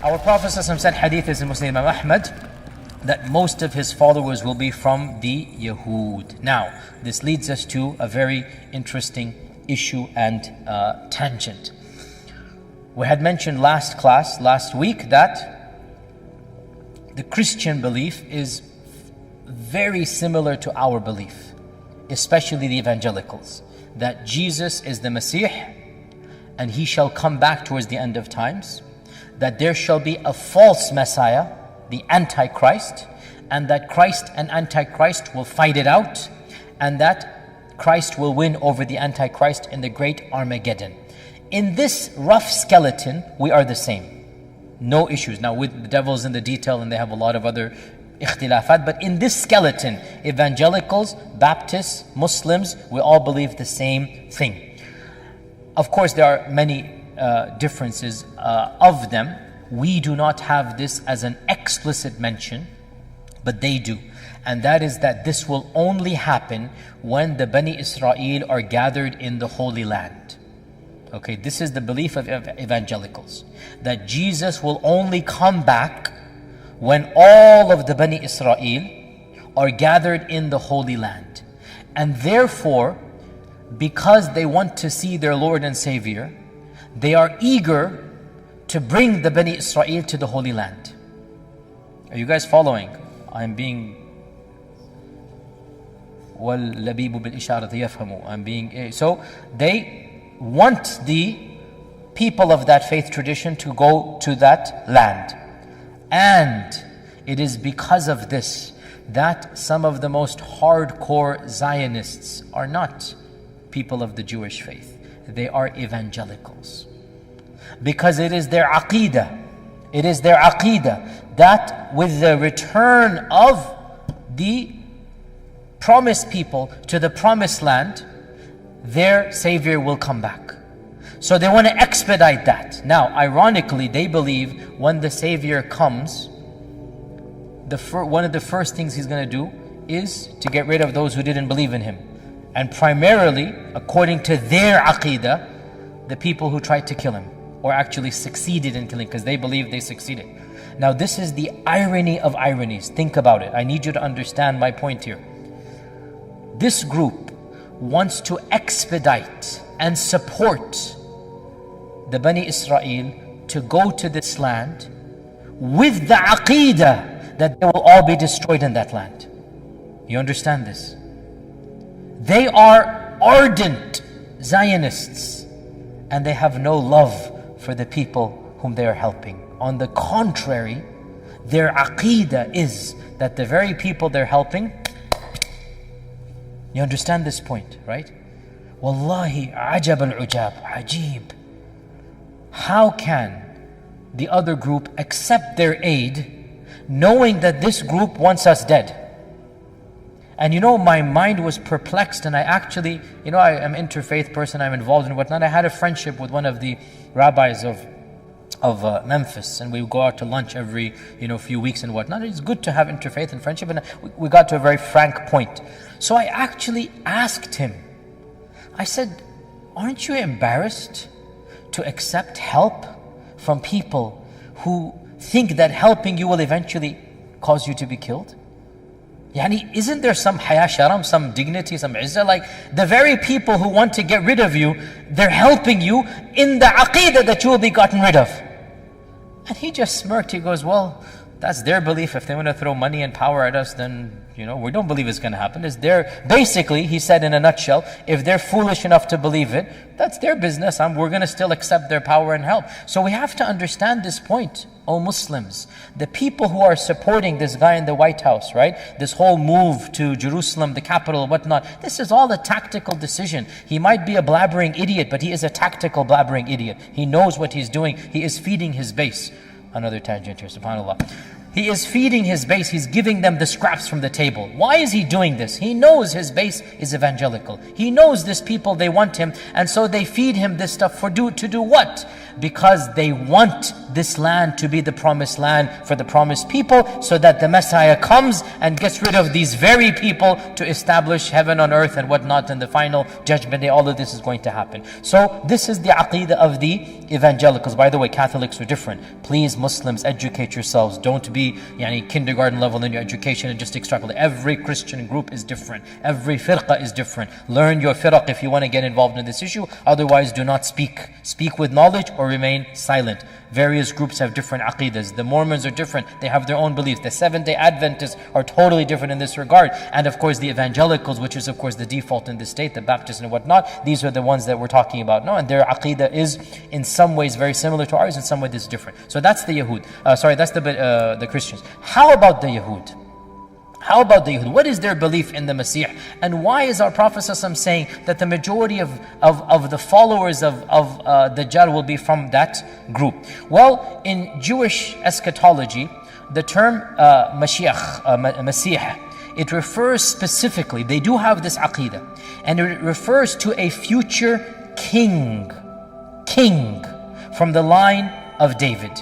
Our Prophet ﷺ said, hadith is in Muslim Imam Ahmad, that most of his followers will be from the Yahud. Now, this leads us to a very interesting issue and tangent. We had mentioned last week, that the Christian belief is very similar to our belief, especially the evangelicals, that Jesus is the Messiah and he shall come back towards the end of times, that there shall be a false Messiah, the Antichrist, and that Christ and Antichrist will fight it out, and that Christ will win over the Antichrist in the great Armageddon. In this rough skeleton, we are the same. No issues. Now, with the devil's in the detail, and they have a lot of other ikhtilafat, but in this skeleton, evangelicals, Baptists, Muslims, we all believe the same thing. Of course, there are many differences of them. We do not have this as an explicit mention, but they do. And that is that this will only happen when the Bani Israel are gathered in the Holy Land. Okay, this is the belief of evangelicals, that Jesus will only come back when all of the Bani Israel are gathered in the Holy Land. And therefore, because they want to see their Lord and Savior, they are eager to bring the Bani Israel to the Holy Land. Are you guys following? I'm being so they want the people of that faith tradition to go to that land. And it is because of this that some of the most hardcore Zionists are not people of the Jewish faith. They are evangelicals. Because it is their aqeedah. It is their aqeedah that with the return of the promised people to the promised land, their Savior will come back. So they want to expedite that. Now, ironically, they believe when the Savior comes, one of the first things He's going to do is to get rid of those who didn't believe in Him. And primarily, according to their aqeedah, the people who tried to kill Him, or actually succeeded in killing, because they believe they succeeded. Now, this is the irony of ironies. Think about it. I need you to understand my point here. This group wants to expedite and support the Bani Israel to go to this land with the aqeedah that they will all be destroyed in that land. You understand this? They are ardent Zionists, and they have no love for the people whom they are helping. On the contrary, their aqeedah is that the very people they're helping, you understand this point, right? Wallahi, ajab al-ujab, ajib. How can the other group accept their aid knowing that this group wants us dead? And my mind was perplexed, and I actually, I am an interfaith person, I'm involved in whatnot. I had a friendship with one of the rabbis of Memphis, and we would go out to lunch every few weeks and whatnot. It's good to have interfaith and friendship, and we got to a very frank point. So I actually asked him, I said, aren't you embarrassed to accept help from people who think that helping you will eventually cause you to be killed? Yani, isn't there some haya sharam, some dignity, some izzah? Like the very people who want to get rid of you, they're helping you in the aqeedah that you will be gotten rid of. And he just smirked. He goes, well, that's their belief. If they want to throw money and power at us, then we don't believe it's going to happen. It's basically, he said in a nutshell, if they're foolish enough to believe it, that's their business. We're going to still accept their power and help. So we have to understand this point, O Muslims. The people who are supporting this guy in the White House, right? This whole move to Jerusalem, the capital, whatnot. This is all a tactical decision. He might be a blabbering idiot, but he is a tactical blabbering idiot. He knows what he's doing. He is feeding his base. Another tangent here, subhanAllah. He is feeding his base. He's giving them the scraps from the table. Why is he doing this? He knows his base is evangelical. He knows this people, they want him. And so they feed him this stuff to do what? Because they want this land to be the promised land for the promised people, so that the Messiah comes and gets rid of these very people to establish heaven on earth and whatnot in the final judgment day. All of this is going to happen. So this is the aqeedah of the evangelicals. By the way, Catholics are different. Please, Muslims, educate yourselves. Don't be kindergarten level in your education and just extrapolate. Every Christian group is different. Every firqa is different. Learn your firaq if you want to get involved in this issue. Otherwise, do not speak. Speak with knowledge or remain silent. Various groups have different aqeedas. The Mormons are different. They have their own beliefs. The Seventh-day Adventists are totally different in this regard. And of course, the evangelicals, which is of course the default in the state, the Baptists and whatnot, these are the ones that we're talking about now. And their aqeedah is in some ways very similar to ours, in some ways it's different. So that's the Yahud. That's the Christians. How about the Yahud? How about the Yahud? What is their belief in the Masih? And why is our Prophet ﷺ saying that the majority of the followers of Dajjal will be from that group? Well, in Jewish eschatology, the term Masih, it refers specifically, they do have this aqidah, and it refers to a future king from the line of David.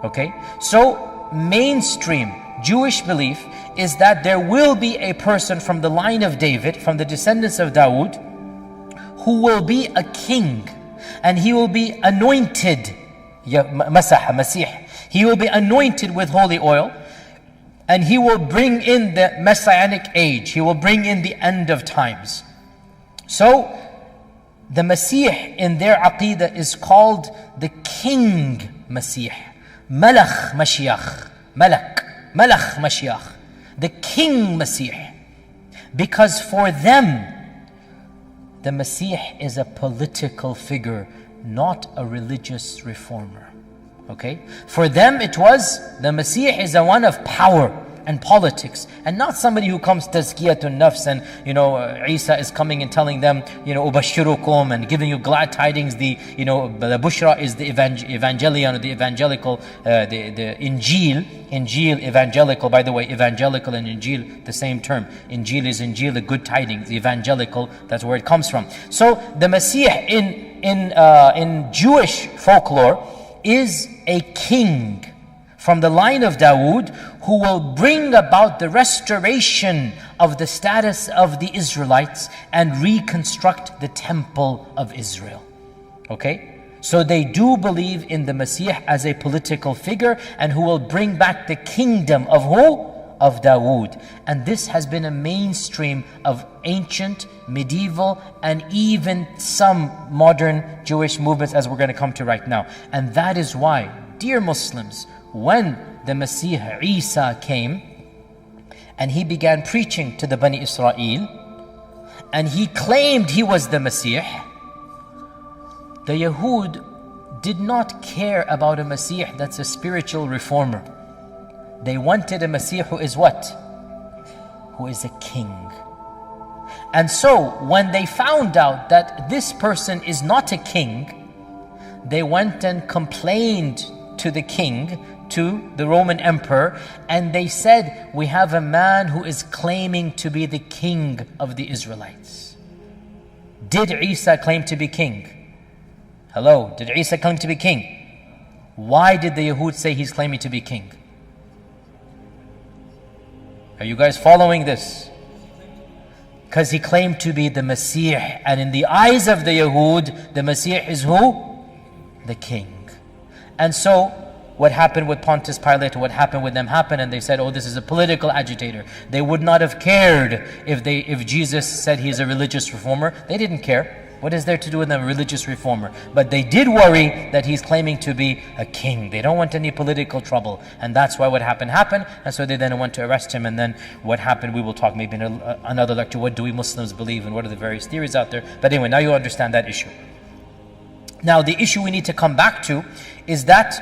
Okay? So, mainstream Jewish belief is that there will be a person from the line of David, from the descendants of Dawood, who will be a king, and he will be anointed, Masih. He will be anointed with holy oil, and he will bring in the messianic age. He will bring in the end of times. So, the Masih in their aqidah is called the King Masih. Malach Mashiach. Malach Mashiach. The King Masih. Because for them, the Masih is a political figure, not a religious reformer. Okay? For them it was, the Masih is a one of power and politics, and not somebody who comes tazkiyatun nafs, and Isa is coming and telling them, ubashirukum, and giving you glad tidings. The bushra is the evangelion, or the evangelical, the Injil evangelical. By the way, evangelical and Injil, the same term. Injil is Injil, the good tidings. The evangelical, that's where it comes from. So the Masih in Jewish folklore is a king from the line of Dawood, who will bring about the restoration of the status of the Israelites and reconstruct the temple of Israel. Okay? So they do believe in the Masih as a political figure, and who will bring back the kingdom of who? Of Dawood. And this has been a mainstream of ancient, medieval, and even some modern Jewish movements, as we're going to come to right now. And that is why, dear Muslims, when the Masih Isa came and he began preaching to the Bani Israel, and he claimed he was the Masih, the Yahud did not care about a Masih that's a spiritual reformer. They wanted a Masih who is what? Who is a king. And so when they found out that this person is not a king, they went and complained to the king, to the Roman emperor, and they said, we have a man who is claiming to be the king of the Israelites. Did Isa claim to be king? Hello, did Isa claim to be king? Why did the Yahud say he's claiming to be king? Are you guys following this? Because he claimed to be the Masih, and in the eyes of the Yahud, the Masih is who? The king. And so, what happened with Pontius Pilate, what happened with them happened, and they said, oh, this is a political agitator. They would not have cared if Jesus said he's a religious reformer. They didn't care. What is there to do with a religious reformer? But they did worry that he's claiming to be a king. They don't want any political trouble. And that's why what happened. And so they then went to arrest him. And then what happened, we will talk maybe in another lecture. What do we Muslims believe, and what are the various theories out there? But anyway, now you understand that issue. Now the issue we need to come back to is that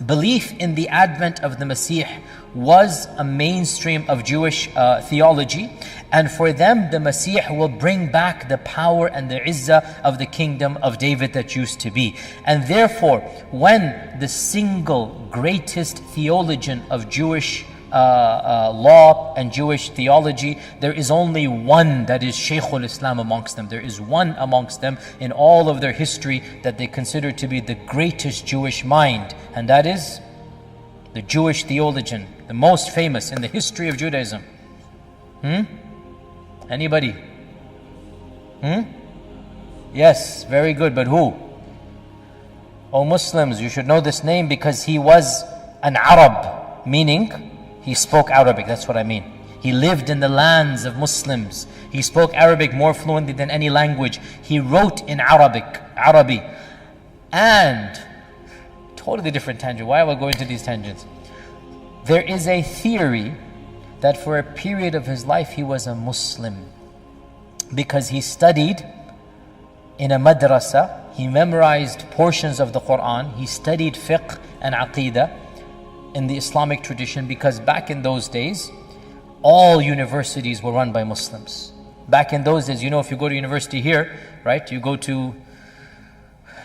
belief in the advent of the Masih was a mainstream of Jewish theology, and for them the Masih will bring back the power and the izzah of the kingdom of David that used to be. And therefore, when the single greatest theologian of Jewish law and Jewish theology, there is only one that is Shaykhul Islam amongst them. There is one amongst them in all of their history that they consider to be the greatest Jewish mind, and that is the Jewish theologian, the most famous in the history of Judaism. Anybody? Yes, very good, but who? Oh Muslims, you should know this name because he was an Arab, meaning he spoke Arabic, that's what I mean. He lived in the lands of Muslims. He spoke Arabic more fluently than any language. He wrote in Arabic. And, totally different tangent. Why am I going to these tangents? There is a theory that for a period of his life he was a Muslim because he studied in a madrasa, he memorized portions of the Quran, he studied fiqh and aqidah in the Islamic tradition, because back in those days, all universities were run by Muslims. Back in those days, if you go to university here, right, you go to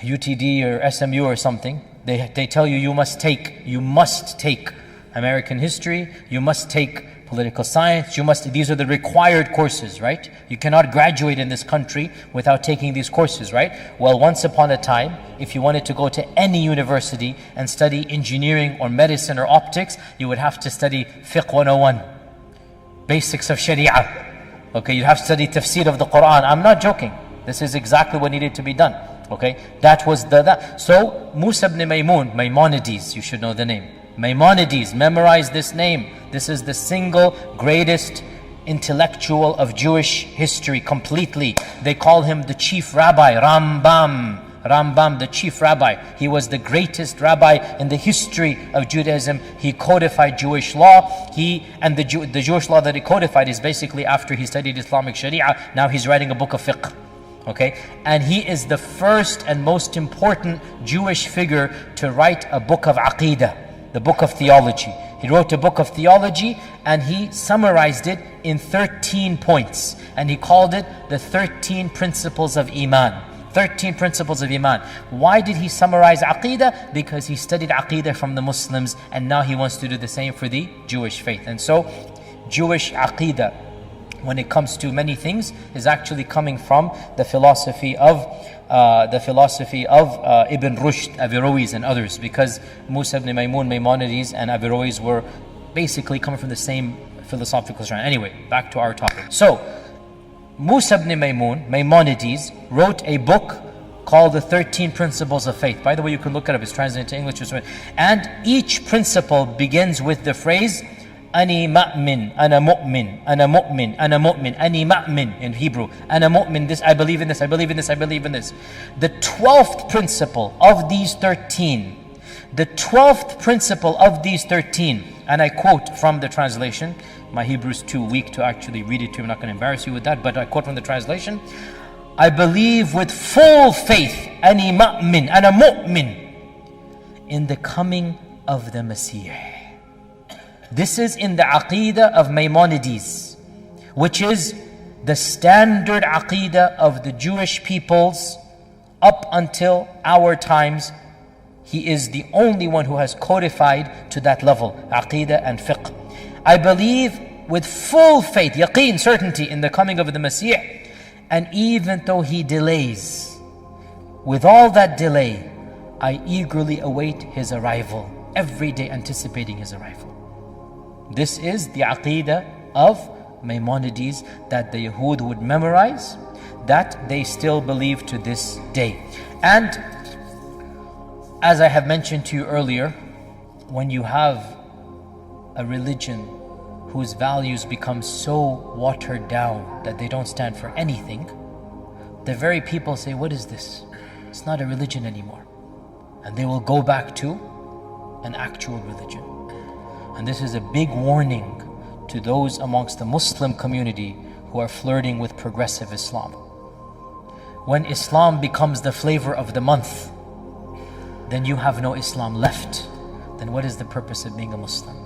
UTD or SMU or something, they tell you you must take American history, you must take political science, these are the required courses, right? You cannot graduate in this country without taking these courses, right? Well, once upon a time, if you wanted to go to any university and study engineering or medicine or optics, you would have to study Fiqh 101, basics of Sharia. Okay, you'd have to study tafsir of the Quran. I'm not joking. This is exactly what needed to be done. Okay, that was that. So, Musa ibn Maimonides, you should know the name. Maimonides, memorize this name. This is the single greatest intellectual of Jewish history completely. They call him the chief rabbi, Rambam, the chief rabbi. He was the greatest rabbi in the history of Judaism. He codified Jewish law. The Jewish law that he codified is basically after he studied Islamic Sharia. Now he's writing a book of fiqh. Okay, and he is the first and most important Jewish figure to write a book of aqidah, the book of theology. He wrote a book of theology and he summarized it in 13 points, and he called it the 13 principles of Iman. 13 principles of Iman. Why did he summarize aqidah? Because he studied aqidah from the Muslims, and now he wants to do the same for the Jewish faith. And so Jewish aqidah, when it comes to many things, is actually coming from the philosophy of Ibn Rushd, Averroes and others, because Musa ibn Maimonides and Averroes were basically coming from the same philosophical strand. Anyway, back to our topic. So, Musa ibn Maimonides wrote a book called the 13 Principles of Faith. By the way, you can look it up, it's translated into English. And each principle begins with the phrase, Ani ma'min, ana mu'min, ana mu'min, ana mu'min, ani ma'min in Hebrew. Ana mu'min, this, I believe in this, I believe in this, I believe in this. The 12th principle of these 13, and I quote from the translation, my Hebrew is too weak to actually read it to you, I'm not going to embarrass you with that, but I quote from the translation, I believe with full faith, ani ma'min, ana mu'min, in the coming of the Messiah. This is in the aqidah of Maimonides, which is the standard aqidah of the Jewish peoples up until our times. He is the only one who has codified to that level, aqidah and fiqh. I believe with full faith, yaqeen, certainty in the coming of the Messiah, and even though he delays, with all that delay, I eagerly await his arrival, every day anticipating his arrival. This is the aqidah of Maimonides that the Yahud would memorize, that they still believe to this day. And as I have mentioned to you earlier, when you have a religion whose values become so watered down that they don't stand for anything, the very people say, what is this? It's not a religion anymore. And they will go back to an actual religion. And this is a big warning to those amongst the Muslim community who are flirting with progressive Islam. When Islam becomes the flavor of the month, then you have no Islam left. then what is the purpose of being a Muslim?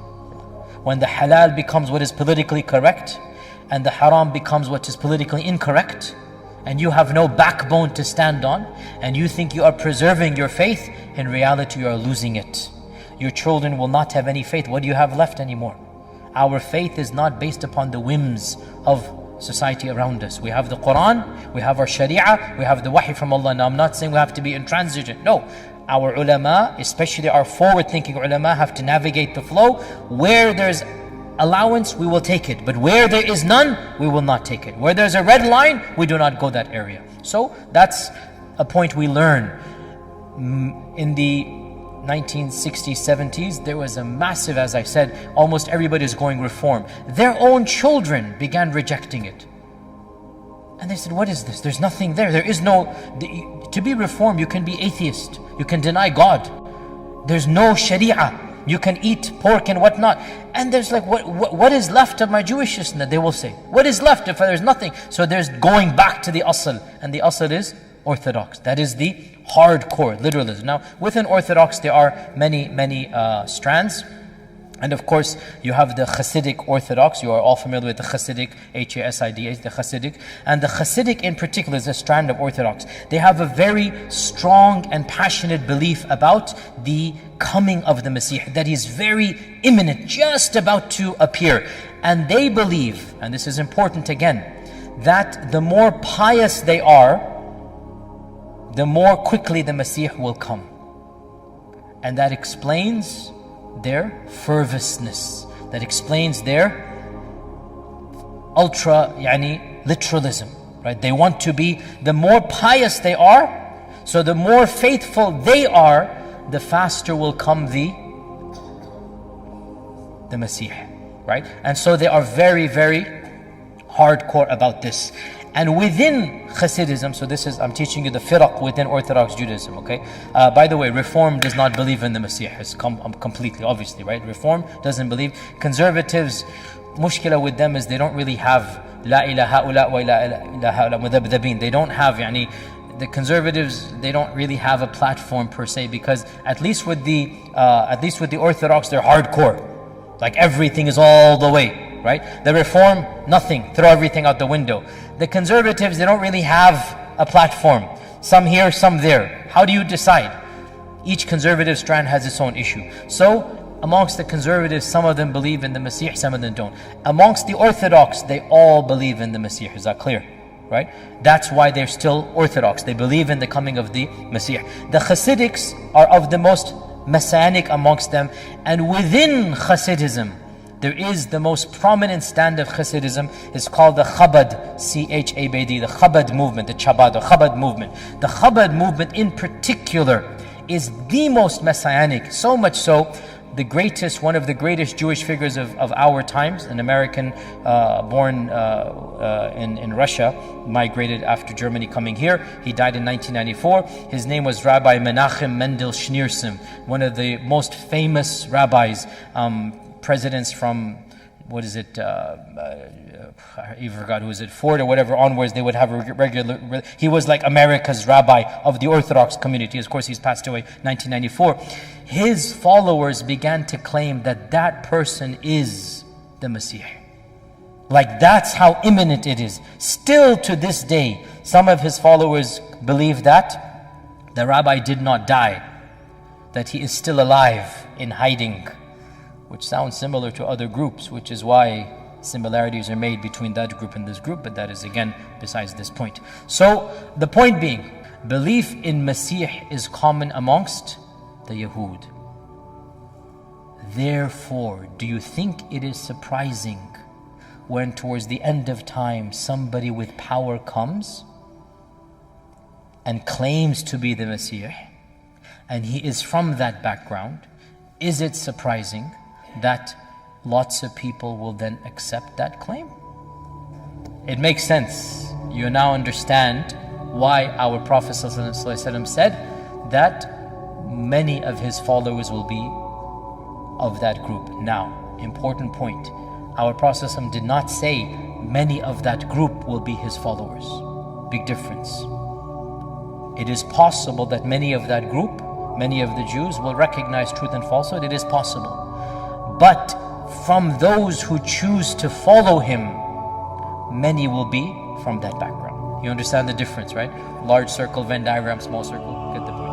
When the halal becomes what is politically correct, and the haram becomes what is politically incorrect, and you have no backbone to stand on, and you think you are preserving your faith, in reality you are losing it. Your children will not have any faith. What do you have left anymore? Our faith is not based upon the whims of society around us. We have the Quran, we have our Sharia, we have the Wahy from Allah. Now I'm not saying we have to be intransigent. No, our ulama, especially our forward-thinking ulama, have to navigate the flow. Where there's allowance, we will take it. But where there is none, we will not take it. Where there's a red line, we do not go that area. So that's a point we learn. In the 1960s, 70s, there was a massive, as I said, almost everybody is going reform. Their own children began rejecting it. And they said, what is this? There's nothing there. There is no, to be reformed, you can be atheist. You can deny God. There's no Sharia. You can eat pork and whatnot. And there's like, what is left of my Jewishness? They will say, what is left if there's nothing? So there's going back to the asl. And the asl is Orthodox. That is the hardcore literalism. Now, within Orthodox, there are many strands. And of course, you have the Hasidic Orthodox. You are all familiar with the Hasidic, H-A-S-I-D-H, the Hasidic. And the Hasidic in particular is a strand of Orthodox. They have a very strong and passionate belief about the coming of the Messiah, that is very imminent, just about to appear. And they believe, and this is important again, that the more pious they are, the more quickly the Messiah will come. And that explains their fervousness. That explains their ultra, literalism. Right? They want to be, the more pious they are, so the more faithful they are, the faster will come the Messiah. Right? And so they are very, very hardcore about this. And within Hasidism, so this is, I'm teaching you the firaq within Orthodox Judaism, okay? By the way, Reform does not believe in the Messiah. It's completely, obviously, right? Reform doesn't believe. Conservatives, mushkila with them is they don't really have La ilaha ula wa la ilaha ula mudabdabin. They don't have, the conservatives, they don't really have a platform per se, because at least with the Orthodox, they're hardcore. Like everything is all the way, right? The Reform, nothing, throw everything out the window. The conservatives, they don't really have a platform. Some here, some there. How do you decide? Each conservative strand has its own issue. So, amongst the conservatives, some of them believe in the Messiah, some of them don't. Amongst the Orthodox, they all believe in the Messiah. Is that clear? Right? That's why they're still Orthodox. They believe in the coming of the Messiah. The Hasidics are of the most messianic amongst them. And within Hasidism, there is the most prominent stand of Hasidism is called the Chabad, C-H-A-B-D, the Chabad movement, the Chabad, the Chabad movement. The Chabad movement in particular is the most messianic, so much so, the greatest, one of the greatest Jewish figures of our times, an American born in Russia, migrated after Germany coming here. He died in 1994. His name was Rabbi Menachem Mendel Schneerson, one of the most famous rabbis, presidents from, I even forgot who is it, Ford or whatever onwards, they would have a regular, he was like America's rabbi of the Orthodox community. Of course, he's passed away 1994. His followers began to claim that that person is the Messiah. Like that's how imminent it is. Still to this day, some of his followers believe that the rabbi did not die, that he is still alive in hiding, which sounds similar to other groups, which is why similarities are made between that group and this group, but that is again besides this point. So the point being, belief in Messiah is common amongst the Yahud. Therefore, do you think it is surprising when towards the end of time somebody with power comes and claims to be the Messiah, and he is from that background? Is it surprising that lots of people will then accept that claim? It makes sense. You now understand why our Prophet ﷺ said that many of his followers will be of that group. Now, important point. Our Prophet ﷺ did not say many of that group will be his followers. Big difference. It is possible that many of that group many of the Jews will recognize truth and falsehood. It is possible. But from those who choose to follow him, many will be from that background. You understand the difference, right? Large circle, Venn diagram, small circle. Get the point.